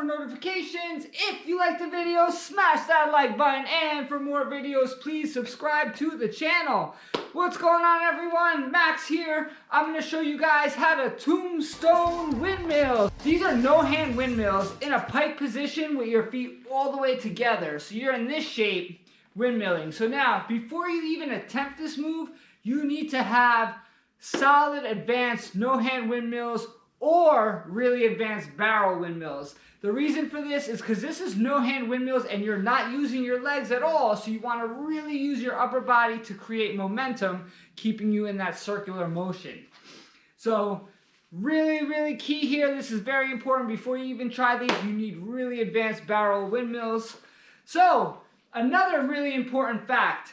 for notifications. If you like the video, smash that like button. And for more videos, please subscribe to the channel. What's going on, everyone? Max here. I'm going to show you guys how to tombstone windmill. These are no-hand windmills in a pike position with your feet all the way together. So you're in this shape windmilling. So now, before you even attempt this move, you need to have solid advanced no-hand windmills or really advanced barrel windmills. The reason for this is because this is no-hand windmills and you're not using your legs at all, so you want to really use your upper body to create momentum, keeping you in that circular motion. So really key here, this is very important. Before you even try these, you need really advanced barrel windmills. So another really important fact,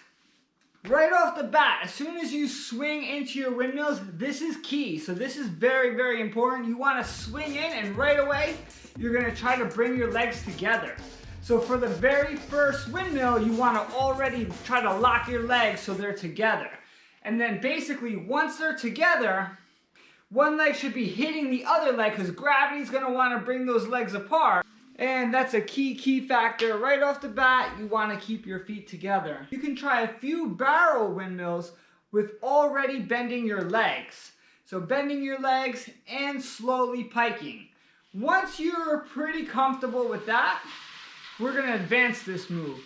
right off the bat, as soon as you swing into your windmills, this is key. So this is very important. You want to swing in and right away, you're going to try to bring your legs together. So for the very first windmill, you want to already try to lock your legs so they're together. And then basically, once they're together, one leg should be hitting the other leg because gravity's going to want to bring those legs apart. And that's a key factor. Right off the bat, you want to keep your feet together. You can try a few barrel windmills with already bending your legs. So bending your legs and slowly piking. Once you're pretty comfortable with that, we're going to advance this move.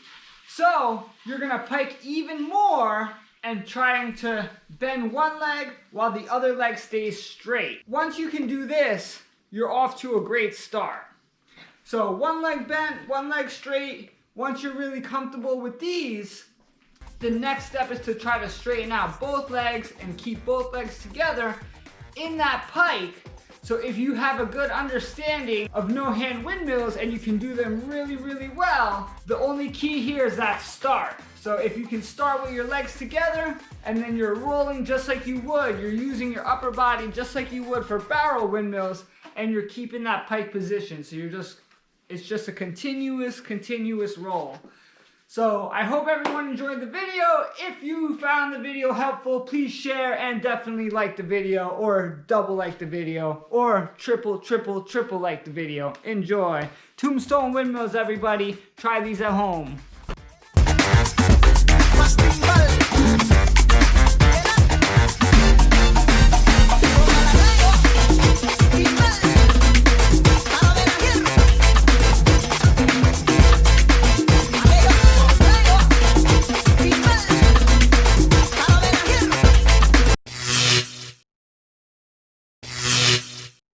So you're going to pike even more and trying to bend one leg while the other leg stays straight. Once you can do this, you're off to a great start. So one leg bent, one leg straight. Once you're really comfortable with these, the next step is to try to straighten out both legs and keep both legs together in that pike. So if you have a good understanding of no-hand windmills and you can do them really well, the only key here is that start. So if you can start with your legs together and then you're rolling just like you would, you're using your upper body just like you would for barrel windmills, and you're keeping that pike position. So it's just a continuous roll. So I hope everyone enjoyed the video. If you found the video helpful, please share and definitely like the video, or double like the video, or triple like the video. Enjoy. Tombstone windmills, everybody. Try these at home.